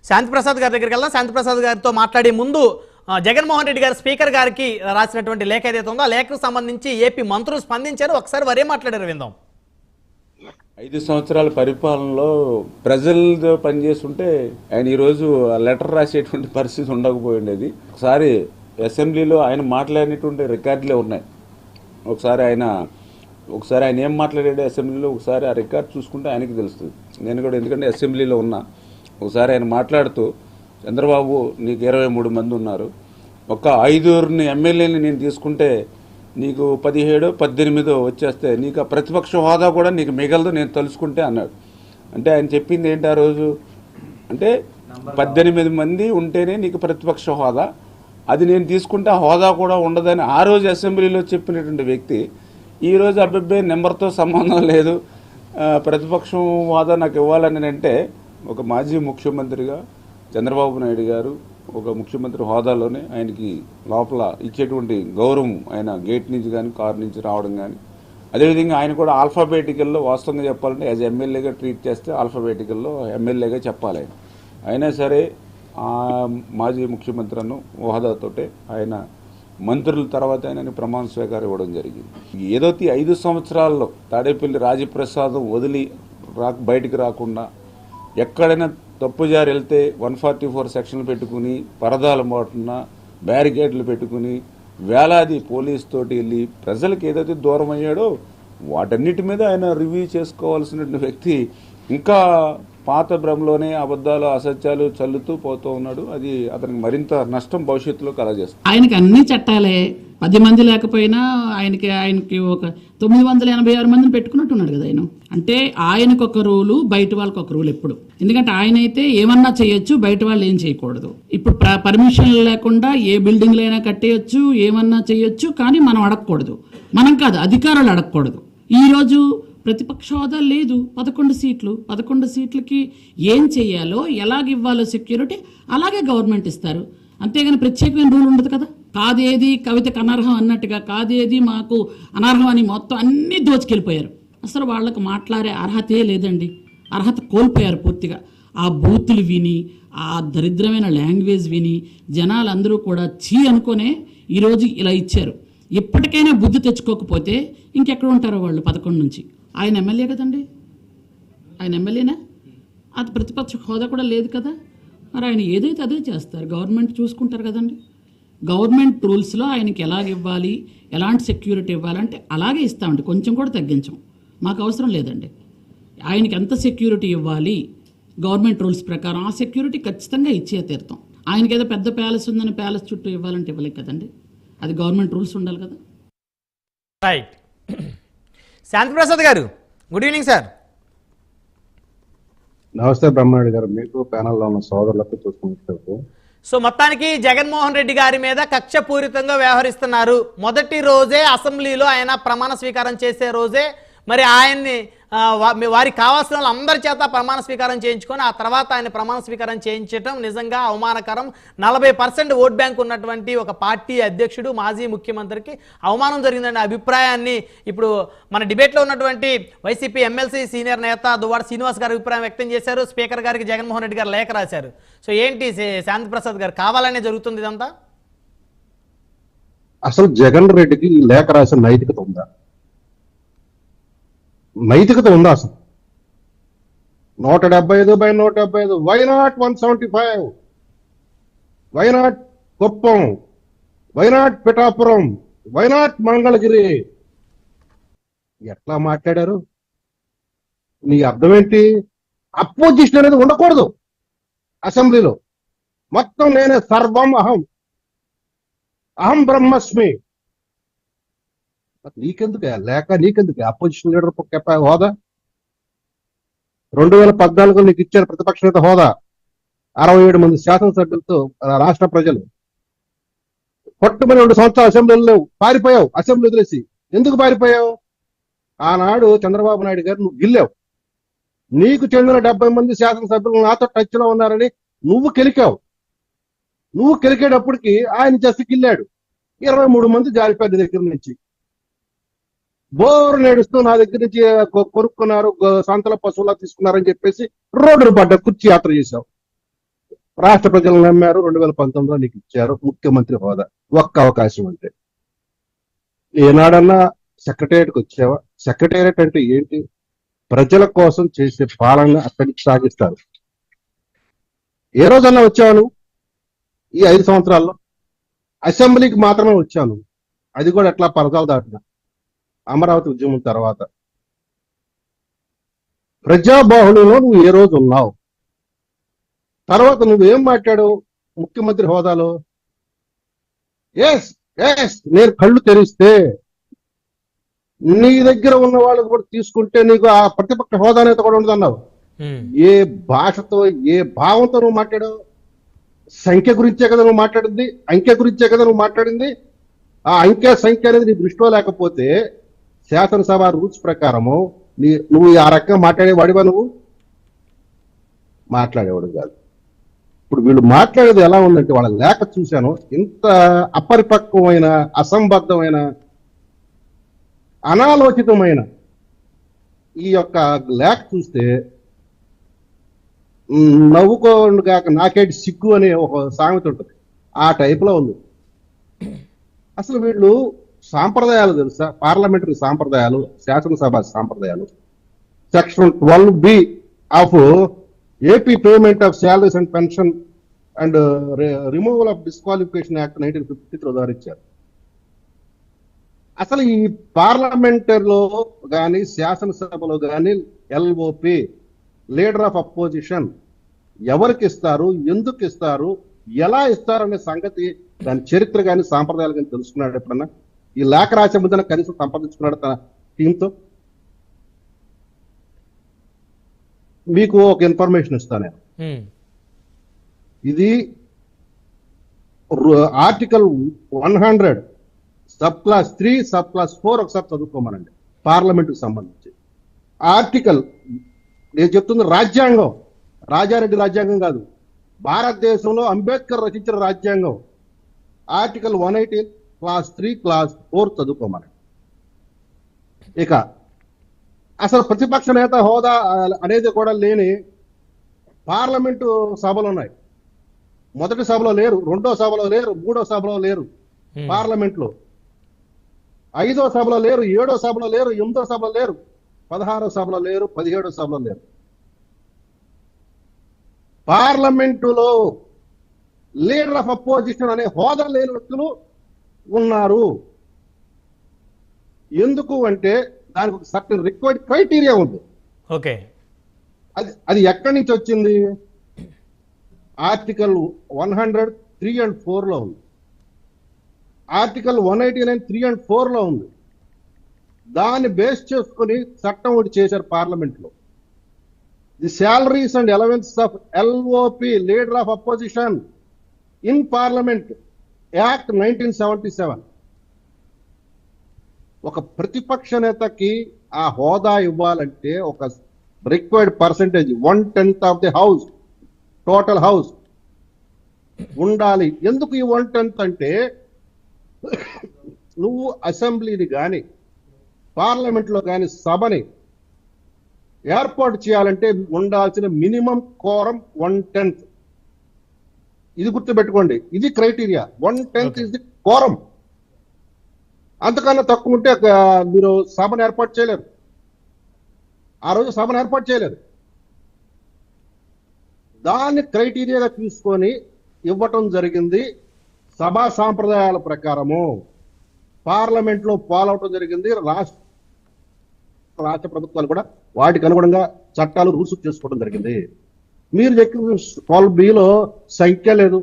శాంతిప్రసాద్ గారి దగ్గరికి వెళ్దాం. శాంతిప్రసాద్ గారితో మాట్లాడే ముందు జగన్మోహన్ రెడ్డి గారు స్పీకర్ గారికి రాసినటువంటి లేఖ ఏదైతే ఉందో ఆ లేఖకు సంబంధించి ఏపీ మంత్రులు స్పందించారు. ఒకసారి వారే మాట్లాడారు, విందాం. 5 సంవత్సరాల పరిపాలనలో ప్రజలతో పనిచేస్తుంటే ఆయన ఈరోజు లెటర్ రాసేటువంటి పరిస్థితి ఉండకపోయిండేది. ఒకసారి అసెంబ్లీలో ఆయన మాట్లాడినటువంటి రికార్డులే ఉన్నాయి. ఒకసారి ఆయన ఏం మాట్లాడాడు అసెంబ్లీలో, ఒకసారి ఆ రికార్డు చూసుకుంటే ఆయనకి తెలుస్తుంది. నేను కూడా ఎందుకంటే అసెంబ్లీలో ఉన్నా. ఒకసారి ఆయన మాట్లాడుతూ, చంద్రబాబు నీకు 23 మంది ఉన్నారు, ఒక 5 ఎమ్మెల్యేని నేను తీసుకుంటే నీకు 17, 18 వచ్చేస్తే నీకు ఆ ప్రతిపక్ష హోదా కూడా నీకు మిగలదు నేను తలుచుకుంటే అన్నాడు. అంటే ఆయన చెప్పింది ఏంటి ఆ రోజు అంటే 18 మంది ఉంటేనే నీకు ప్రతిపక్ష హోదా, అది నేను తీసుకుంటే ఆ హోదా కూడా ఉండదని ఆ రోజు అసెంబ్లీలో చెప్పినటువంటి వ్యక్తి ఈరోజు అబ్బాయి నెంబర్తో సంబంధం లేదు, ప్రతిపక్షం హోదా నాకు ఇవ్వాలని అంటే ఒక మాజీ ముఖ్యమంత్రిగా చంద్రబాబు నాయుడు గారు ఒక ముఖ్యమంత్రి హోదాలోనే ఆయనకి లోపల ఇచ్చేటువంటి గౌరవం, ఆయన గేట్ నుంచి కానీ కారు నుంచి రావడం కానీ, అదేవిధంగా ఆయన కూడా ఆల్ఫాబెటికల్లో వాస్తవంగా చెప్పాలంటే యాజ్ ఎమ్మెల్యేగా ట్రీట్ చేస్తే ఆల్ఫాబెటికల్లో ఎమ్మెల్యేగా చెప్పాలి. అయినా సరే మాజీ ముఖ్యమంత్రి అన్న హోదాతోటే ఆయన మంత్రుల తర్వాత ఆయన ప్రమాణ స్వీకారం ఇవ్వడం జరిగింది. ఏదో 5 సంవత్సరాల్లో తాడేపల్లి రాజప్రసాదం వదిలి బయటికి రాకుండా ఎక్కడైనా తప్పుజారి వెళ్తే 144 సెక్షన్లు పెట్టుకుని పరదాలు మోటున బ్యారికేడ్లు పెట్టుకుని వేలాది పోలీస్ తోటి వెళ్ళి ప్రజలకు ఏదైతే దూరం అయ్యాడో వాటన్నిటి మీద ఆయన రివ్యూ చేసుకోవాల్సిన వ్యక్తి ఇంకా పాత భ్రమలోనే అబద్ధాలు అసత్యాలు చల్లుతూ పోతూ ఉన్నాడు. అది అతనికి మరింత నష్టం భవిష్యత్తులో కలగజేస్తుంది. ఆయనకి అన్ని చట్టాలే, 10 మంది లేకపోయినా ఆయనకి ఒక 986 మందిని పెట్టుకున్నట్టున్నాడు కదా ఆయన. అంటే ఆయనకు ఒక రూలు, బయట వాళ్ళకి ఒక రూల్ ఎప్పుడు. ఎందుకంటే ఆయన అయితే ఏమన్నా చేయొచ్చు, బయట వాళ్ళు ఏం చేయకూడదు. ఇప్పుడు పర్మిషన్ లేకుండా ఏ బిల్డింగ్లు అయినా కట్టేయచ్చు, ఏమన్నా చేయొచ్చు, కానీ మనం అడగకూడదు. మనం కాదు, అధికారులు అడగకూడదు. ఈరోజు ప్రతిపక్ష హోదా లేదు, 11 సీట్లకి ఏం చేయాలో ఎలాగివ్వాలో సెక్యూరిటీ అలాగే గవర్నమెంట్ ఇస్తారు. అంతేగాని ప్రత్యేకమైన రూల్ ఉండదు కదా. కాదేది కవితకు అనర్హం అన్నట్టుగా కాదేది మాకు అనర్హం అని మొత్తం అన్నీ దోచుకెళ్ళిపోయారు. అసలు వాళ్ళకు మాట్లాడే అర్హతే లేదండి, అర్హత కోల్పోయారు పూర్తిగా. ఆ బూతులు విని, ఆ దరిద్రమైన లాంగ్వేజ్ విని జనాలందరూ కూడా చీ అనుకునే ఈరోజు ఇలా ఇచ్చారు. ఎప్పటికైనా బుద్ధి తెచ్చుకోకపోతే ఇంకెక్కడ ఉంటారో వాళ్ళు 11 నుంచి. ఆయన ఎమ్మెల్యే కదండి, ఆయన ఎమ్మెల్యేనా? అది ప్రతిపక్ష హోదా కూడా లేదు కదా. మరి ఆయన ఏదైతే అదే చేస్తారు, గవర్నమెంట్ చూసుకుంటారు కదండి. గవర్నమెంట్ రూల్స్లో ఆయనకి ఎలాగ ఇవ్వాలి, ఎలాంటి సెక్యూరిటీ ఇవ్వాలంటే అలాగే ఇస్తామండి, కొంచెం కూడా తగ్గించం. మాకు అవసరం లేదండి. ఆయనకి ఎంత సెక్యూరిటీ ఇవ్వాలి గవర్నమెంట్ రూల్స్ ప్రకారం ఆ సెక్యూరిటీ ఖచ్చితంగా ఇచ్చే తీరుతాం. ఆయనకి ఏదో పెద్ద ప్యాలెస్ ఉందని ప్యాలెస్ చుట్టూ ఇవ్వాలంటే ఇవ్వలేదు కదండి. అది గవర్నమెంట్ రూల్స్ ఉండాలి కదా. రైట్. శాంతిప్రసాద్ గారు, గుడ్ ఈవినింగ్ సార్. నమస్తే బ్రహ్మనాయుడు గారు, మీకు ప్యానల్లో ఉన్న సోదరులకు చూసుకుంటూ. సో మొత్తానికి జగన్మోహన్ రెడ్డి గారి మీద కక్షపూరితంగా వ్యవహరిస్తున్నారు. మొదటి రోజే అసెంబ్లీలో ఆయన ప్రమాణ స్వీకారం చేసే రోజే మరి ఆయన్ని వారికి కావాల్సిన వాళ్ళందరి చేత ప్రమాణ స్వీకారం చేయించుకొని ఆ తర్వాత ఆయన ప్రమాణ స్వీకారం చేయించడం నిజంగా అవమానకరం. 40% ఓట్ బ్యాంక్ ఉన్నటువంటి ఒక పార్టీ అధ్యక్షుడు, మాజీ ముఖ్యమంత్రికి అవమానం జరిగిందనే అభిప్రాయాన్ని ఇప్పుడు మన డిబేట్లో ఉన్నటువంటి వైసీపీ ఎమ్మెల్సీ సీనియర్ నేత దువ్వాడ శ్రీనివాస్ గారు అభిప్రాయం వ్యక్తం చేశారు. స్పీకర్ గారికి జగన్మోహన్ రెడ్డి గారు లేఖ రాశారు. సో ఏంటి శాంతిప్రసాద్ గారు, కావాలనే జరుగుతుంది ఇదంతా? అసలు జగన్ రెడ్డికి ఈ లేఖ రాసిన నైతికత ఉందా? నైతికత ఉందా అసలు? 175/175, why not 175, why not Kuppam, why not Pithapuram, why not Mangalagiri. ఎట్లా మాట్లాడారు? నీ అర్థం ఏంటి? అపోజిషన్ అనేది ఉండకూడదు అసెంబ్లీలో. మొత్తం నేనే సర్వం, అహం బ్రహ్మస్మి. నీకెందుకు లేక, నీకెందుకు అపోజిషన్ లీడర్ హోదా? 2014 నీకు ఇచ్చారు ప్రతిపక్ష నేత హోదా. 67 మంది శాసనసభ్యులతో రాష్ట్ర ప్రజలు కొట్టుమని 2 సంవత్సరాలు అసెంబ్లీలో పారిపోయావు. అసెంబ్లీ వదిలేసి ఎందుకు పారిపోయావు? ఆనాడు చంద్రబాబు నాయుడు గారు నువ్వు గిల్లావు. నీకు చెందిన 70 మంది శాసనసభ్యులు నాతో టచ్ లో ఉన్నారని నువ్వు కెలికావు. నువ్వు కెలికేటప్పటికి ఆయన చేసి గిల్లాడు. 23 మంది జారిపోయారు దగ్గర నుంచి. బోరు నేడుస్తూ నా దగ్గర నుంచి కొనుక్కున్నారు, సంతల పశువులా తీసుకున్నారని చెప్పేసి రోడ్డును పడ్డ కుర్చీ యాత్ర చేశావు. రాష్ట్ర ప్రజలు నమ్మారు, 2019లో నీకు ఇచ్చారు ముఖ్యమంత్రి హోదా, ఒక్క అవకాశం అంటే. ఏనాడన్నా సెక్రటేరియట్కి వచ్చావా? సెక్రటేరియట్ అంటే ఏంటి? ప్రజల కోసం చేసే పాలన అక్కడికి సాగిస్తారు. ఏ రోజన్నా వచ్చాను ఈ 5 సంవత్సరాల్లో? అసెంబ్లీకి మాత్రమే వచ్చాను, అది కూడా ఎట్లా పరదాలు దాటిన అమరావతి ఉద్యమం తర్వాత. ప్రజాబాహుళ్యంలో నువ్వు ఏ రోజు ఉన్నావు? తర్వాత నువ్వేం మాట్లాడావు ముఖ్యమంత్రి హోదాలో? ఎస్ ఎస్ నేను కళ్ళు తెరిస్తే నీ దగ్గర ఉన్న వాళ్ళు కూడా తీసుకుంటే నీకు ఆ ప్రతిపక్ష హోదా అనేది కూడా ఉండదు అన్నావు. ఏ భాషతో ఏ భావంతో నువ్వు మాట్లాడావు? సంఖ్య గురించే కదా నువ్వు మాట్లాడింది, అంకె గురించే కదా నువ్వు మాట్లాడింది. ఆ అంకె సంఖ్య అనేది నీ దృష్టిలో లేకపోతే శాసనసభ రూల్స్ ప్రకారము నువ్వు ఆ రకంగా మాట్లాడేవాడివా? నువ్వు మాట్లాడేవాడు కాదు. ఇప్పుడు వీళ్ళు మాట్లాడేది ఎలా ఉందంటే, వాళ్ళ లేఖ చూశాను, ఇంత అపరిపక్వమైన, అసంబద్ధమైన, అనాలోచితమైన ఈ యొక్క లేఖ చూస్తే నవ్వుకోండి కాక నాకేంటి సిగ్గు అనే ఒక సామెత ఉంటుంది, ఆ టైప్లో ఉంది. అసలు వీళ్ళు సాంప్రదాయాలు తెలుసా? పార్లమెంటరీ సాంప్రదాయాలు, శాసనసభ సాంప్రదాయాలు. Section 12B of AP payment of salaries and pension and removal of disqualification act 1953 ఉదాహరించారు. అసలు ఈ పార్లమెంటరీలో కానీ శాసనసభలో కానీ LOP లీడర్ ఆఫ్ అపోజిషన్ ఎవరికి ఇస్తారు, ఎందుకు ఇస్తారు, ఎలా ఇస్తారు అనే సంగతి, దాని చరిత్ర కానీ సాంప్రదాయాలు కానీ తెలుసుకున్నాడు ఎప్పుడన్నా? ఈ లేఖ రాసే ముందర కనీసం సంపాదించుకున్నాడు తన టీంతో? మీకు ఒక ఇన్ఫర్మేషన్ ఇస్తాను నేను. ఇది article 100 sub class 3 sub class 4 ఒకసారి చదువుకోమనండి, పార్లమెంటుకు సంబంధించి. ఆర్టికల్ నేను చెప్తుంది రాజ్యాంగం, రాజారెడ్డి రాజ్యాంగం కాదు, భారతదేశంలో అంబేద్కర్ రచించిన రాజ్యాంగం. Article 118 class 3 class 4 చదువుకోమనండి. ఇక అసలు ప్రతిపక్ష నేత హోదా అనేది కూడా లేని పార్లమెంటు సభలు ఉన్నాయి. మొదటి సభలో లేరు, రెండో సభలో లేరు, మూడో సభలో లేరు, పార్లమెంట్లో 5వ సభలో లేరు, 7వ సభలో లేరు, 8వ సభలో లేరు, 16వ సభలో లేరు, 17వ సభలో లేరు. పార్లమెంటులో లీడర్ ఆఫ్ అపోజిషన్ అనే హోదా లేని వ్యక్తులు ఉన్నారు. ఎందుకు అంటే దానికి ఒక సర్టన్ రిక్వైర్డ్ క్రైటీరియా ఉంది. ఓకే, అది ఎక్కడి నుంచి వచ్చింది? ఆర్టికల్ 100 3 and 4 లో ఉంది. ఆర్టికల్ 189 3 and 4 లో ఉంది. దాన్ని బేస్ చేసుకుని చట్టం ఒకటి చేశారు పార్లమెంట్ లో. The salaries and allowances of LOP leader of opposition in parliament act 1977. ఒక ప్రతిపక్ష నేతకి ఆ హోదా ఇవ్వాలంటే ఒక required percentage 1/10 of the house, total house ఉండాలి. ఎందుకు ఈ 1/10 అంటే, నువ్వు అసెంబ్లీని కానీ పార్లమెంట్లో కానీ సభని ఏర్పాటు చేయాలంటే ఉండాల్సిన మినిమం కోరం 1/10. ఇది గుర్తుపెట్టుకోండి, ఇది క్రైటీరియా. 1/10 is the quorum. అంతకన్నా తక్కువ ఉంటే మీరు సభను ఏర్పాటు చేయలేరు, ఆ రోజు సభను ఏర్పాటు చేయలేరు. దాన్ని క్రైటీరియాగా తీసుకొని ఇవ్వటం జరిగింది. సభా సాంప్రదాయాల ప్రకారము పార్లమెంట్లో ఫాలో జరిగింది. రాష్ట్ర ప్రభుత్వాలు కూడా వాటికి అనుగుణంగా చట్టాలు రూల్స్ చేసుకోవడం జరిగింది. మీరు చెప్పిన 12Bలో సంఖ్య లేదు,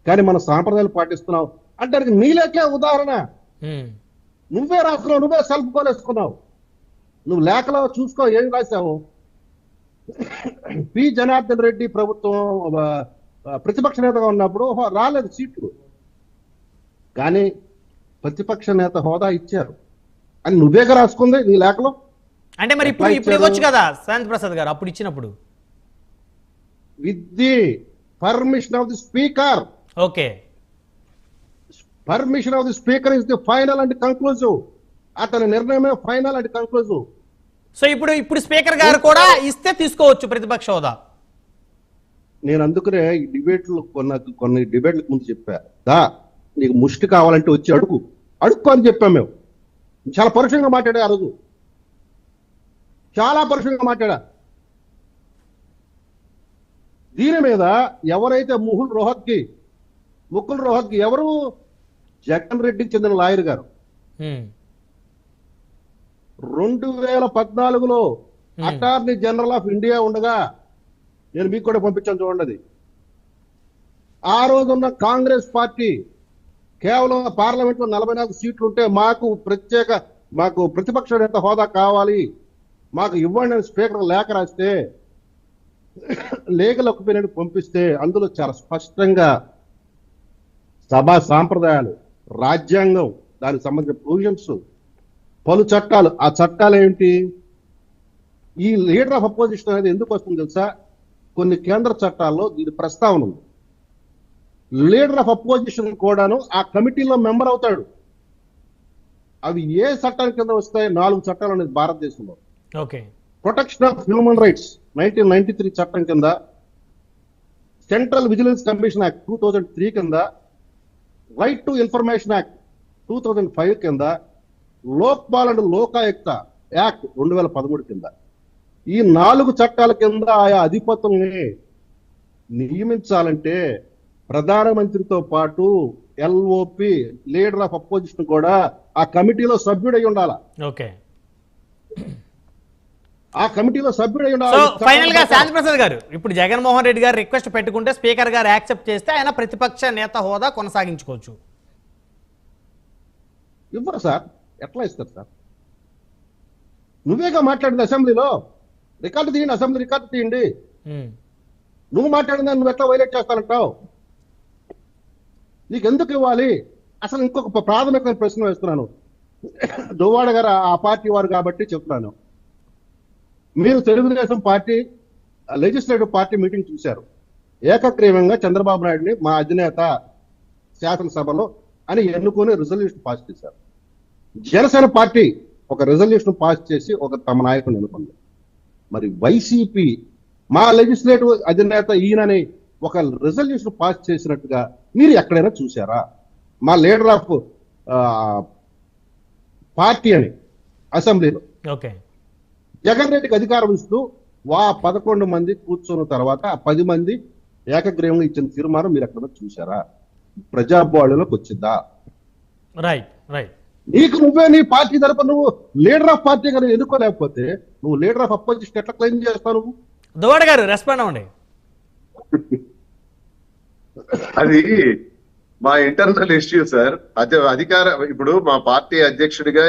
కానీ మన సాంప్రదాయాలు పాటిస్తున్నావు అంటే దానికి నీలేకే ఉదాహరణ. నువ్వే రాసుకున్నావు, నువ్వే సెల్ఫ్ గోల్ వేసుకున్నావు. నువ్వు లేఖలో చూసుకో ఏం రాశావు. పి జనార్దన్ రెడ్డి ప్రభుత్వం ప్రతిపక్ష నేతగా ఉన్నప్పుడు రాలేదు సీట్లు, కానీ ప్రతిపక్ష నేత హోదా ఇచ్చారు అని నువ్వేగా రాసుకుంది నీ లేఖలో. అంటే మరి ఇప్పుడు ఇవ్వచ్చు కదా శాంతి ప్రసాద్ గారు అప్పుడు ఇచ్చినప్పుడు? With the permission of the speaker. Okay, permission of the speaker is the final and conclusive. అతని నిర్ణయమే ఫైనల్ అండ్ కంక్లూజివ్. సో ఇప్పుడు స్పీకర్ గారు కూడా ఇస్తే తీసుకోవచ్చు ప్రతిపక్ష హోదా. నేను అందుకనే ఈ డిబేట్లు కొన్ని డిబేట్లకు ముందు చెప్పా, నీకు ముష్టి కావాలంటే వచ్చి అడుక్కో అని చెప్పాం మేము. చాలా పరుషంగా మాట్లాడా ఆ రోజు, చాలా పరుషంగా మాట్లాడా. దీని మీద ఎవరైతే ముకుల్ రోహత్కి ఎవరు, జగన్ రెడ్డికి చెందిన లాయర్ గారు 2014లో అటార్నీ జనరల్ ఆఫ్ ఇండియా ఉండగా, నేను మీకు కూడా పంపించాను చూడండి. ఆ రోజున్న కాంగ్రెస్ పార్టీ కేవలం పార్లమెంట్ లో 44 సీట్లు ఉంటే మాకు ప్రతిపక్ష నేత హోదా కావాలి, మాకు ఇవ్వండి అని స్పీకర్ లేఖ రాస్తే, లీగల్ ఒపీనియన్ పంపిస్తే అందులో చాలా స్పష్టంగా సభా సాంప్రదాయాలు, రాజ్యాంగం, దానికి సంబంధించిన ప్రొవిజన్స్, పలు చట్టాలు. ఆ చట్టాలు ఏంటి, ఈ లీడర్ ఆఫ్ అపోజిషన్ అనేది ఎందుకు వస్తుంది తెలుసా? కొన్ని కేంద్ర చట్టాల్లో దీని ప్రస్తావన ఉంది. లీడర్ ఆఫ్ అపోజిషన్ కూడాను ఆ కమిటీలో మెంబర్ అవుతాడు. అవి ఏ చట్టాల కింద వస్తాయి? 4 చట్టాలు అనేది భారతదేశంలో. Okay. Protection of human rights 1993 చట్టం కింద, సెంట్రల్ విజిలెన్స్ కమిషన్ యాక్ట్ 2003 కింద, రైట్ టు ఇన్ఫర్మేషన్ యాక్ట్ 2005 కింద, లోక్పాల్ అండ్ లోకాయుక్త యాక్ట్ 2013 కింద. ఈ 4 చట్టాల కింద ఆయా అధిపతుల్ని నియమించాలంటే ప్రధానమంత్రితో పాటు ఎల్ఓపి లీడర్ ఆఫ్ అపోజిషన్ కూడా ఆ కమిటీలో సభ్యుడై ఉండాలి. ఓకే. ఆ కమిటీలో సభ్యుడై సో ఉండాలి. ఫైనల్ గా శాంతి ప్రసాద్ గారు, ఇప్పుడు జగన్మోహన్ రెడ్డి గారు రిక్వెస్ట్ పెట్టుకుంటే స్పీకర్ గారు యాక్సెప్ట్ చేస్తే ఆయన ప్రతిపక్ష నేత హోదా కొనసాగించుకోవచ్చు. ఇవ్వరు సార్, ఎట్లా ఇస్తారు సార్? నువ్వేగా మాట్లాడింది అసెంబ్లీలో, రికార్డు తీయండి, అసెంబ్లీ రికార్డు తీయండి. నువ్వు మాట్లాడిందా నువ్వు ఎట్లా వైలేట్ చేస్తానంటావు? నీకు ఎందుకు ఇవ్వాలి? అసలు ఇంకొక ప్రాథమికమైన ప్రశ్న వేస్తున్నాను. దువ్వాడ గారు ఆ పార్టీ వారు కాబట్టి చెప్తున్నాను. మీరు Telugu Desam party legislative party meeting చూశారు. ఏకగ్రీవంగా చంద్రబాబు నాయుడిని మా అధినేత శాసనసభలో అని ఎన్నుకొని రిజల్యూషన్ పాస్ చేశారు. జనసేన పార్టీ ఒక రిజల్యూషన్ పాస్ చేసి తమ నాయకుడిని ఎన్నుకుంది. మరి వైసీపీ మా లెజిస్లేటివ్ అధినేత ఈయనని ఒక రిజల్యూషన్ పాస్ చేసినట్టుగా మీరు ఎక్కడైనా చూసారా? మా లీడర్ ఆఫ్ పార్టీ అని అసెంబ్లీలో ఓకే. జగన్ రెడ్డికి అధికారం ఇస్తూ 11 మంది కూర్చున్న తర్వాత 10 మంది ఏకగ్రీవంగా ఇచ్చిన తీర్మానం మీరు ఎక్కడైనా చూసారా? ప్రజాబాళ్ళలోకి వచ్చిందా? Right right. నీకు నువ్వే నీ పార్టీ తరపున నువ్వు లీడర్ ఆఫ్ పార్టీ కానీ ఎన్నుకోలేకపోతే నువ్వు లీడర్ ఆఫ్ అపోజిషన్ ఎట్లా క్లెయిమ్ చేస్తావు నువ్వు? దువ్వాడ గారు రెస్పాండ్ అవ్వండి. అది మా ఇంటర్నల్ ఇష్యూ సార్. ఇప్పుడు మా పార్టీ అధ్యక్షుడిగా,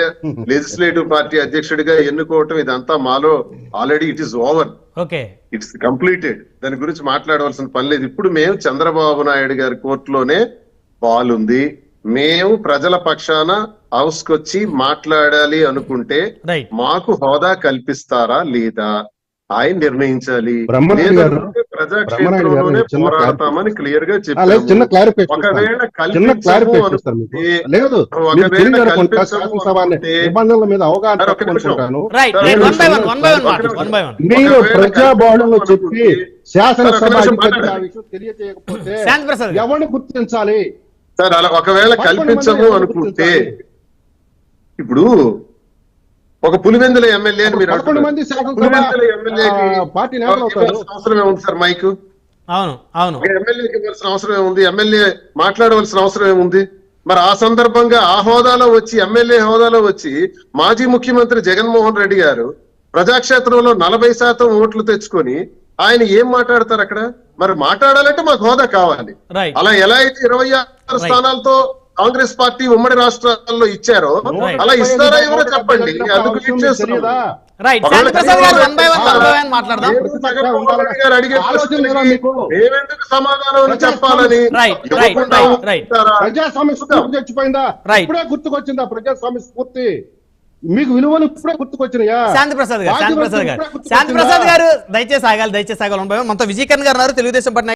లెజిస్లేటివ్ పార్టీ అధ్యక్షుడిగా ఎన్నుకోవటం ఇదంతా మాలో already it is over. Okay. It's completed. దాని గురించి మాట్లాడవలసిన పని లేదు. ఇప్పుడు మేము చంద్రబాబు నాయుడు గారి కోర్టులోనే బాల్ ఉంది. మేము ప్రజల పక్షాన హౌస్ కొచ్చి మాట్లాడాలి అనుకుంటే మాకు హోదా కల్పిస్తారా లేదా ఆయన నిర్ణయించాలి. ప్రజాక్షేత్రంలోనే పోరాడతామని క్లియర్ గా చెప్పారు. ఒకవేళ మీరు ప్రజాభవనంలో చెప్పి శాసనసభ తెలియజేయకపోతే ఎవరిని గుర్తించాలి సార్? అలా ఒకవేళ కల్పించము అనుకుంటే ఇప్పుడు ఒక పులివెందుల ఎమ్మెల్యే అని మీరు అవసరం ఏముంది సార్? మైక్ ఎమ్మెల్యేకి ఇవ్వాల్సిన అవసరం ఏముంది? ఎమ్మెల్యే మాట్లాడవలసిన అవసరం ఏముంది? మరి ఆ సందర్భంగా ఆ హోదాలో వచ్చి, ఎమ్మెల్యే హోదాలో వచ్చి మాజీ ముఖ్యమంత్రి జగన్మోహన్ రెడ్డి గారు ప్రజాక్షేత్రంలో 40% ఓట్లు తెచ్చుకొని ఆయన ఏం మాట్లాడతారు అక్కడ? మరి మాట్లాడాలంటే మాకు హోదా కావాలి. అలా ఎలా అయితే 26 స్థానాలతో కాంగ్రెస్ పార్టీ ఉమ్మడి రాష్ట్రాల్లో ఇచ్చారో అలా ఇస్తారా ఎవరో చెప్పండి. అందుకు మేమెందుకు సమాధానం చెప్పాలని ప్రజాస్వామ్య స్ఫూర్తి చచ్చిపోయిందా? ఇప్పుడే గుర్తుకొచ్చిందా ప్రజాస్వామ్య స్ఫూర్తి? మీకు విలువలు ఇప్పుడే గుర్తుకొచ్చినాయా? శాంతి ప్రసాద్ గారు దయచేసి ఆగాలి. మనతో విజయకరణ్ గారు ఉన్నారు, తెలుగుదేశం పార్టీ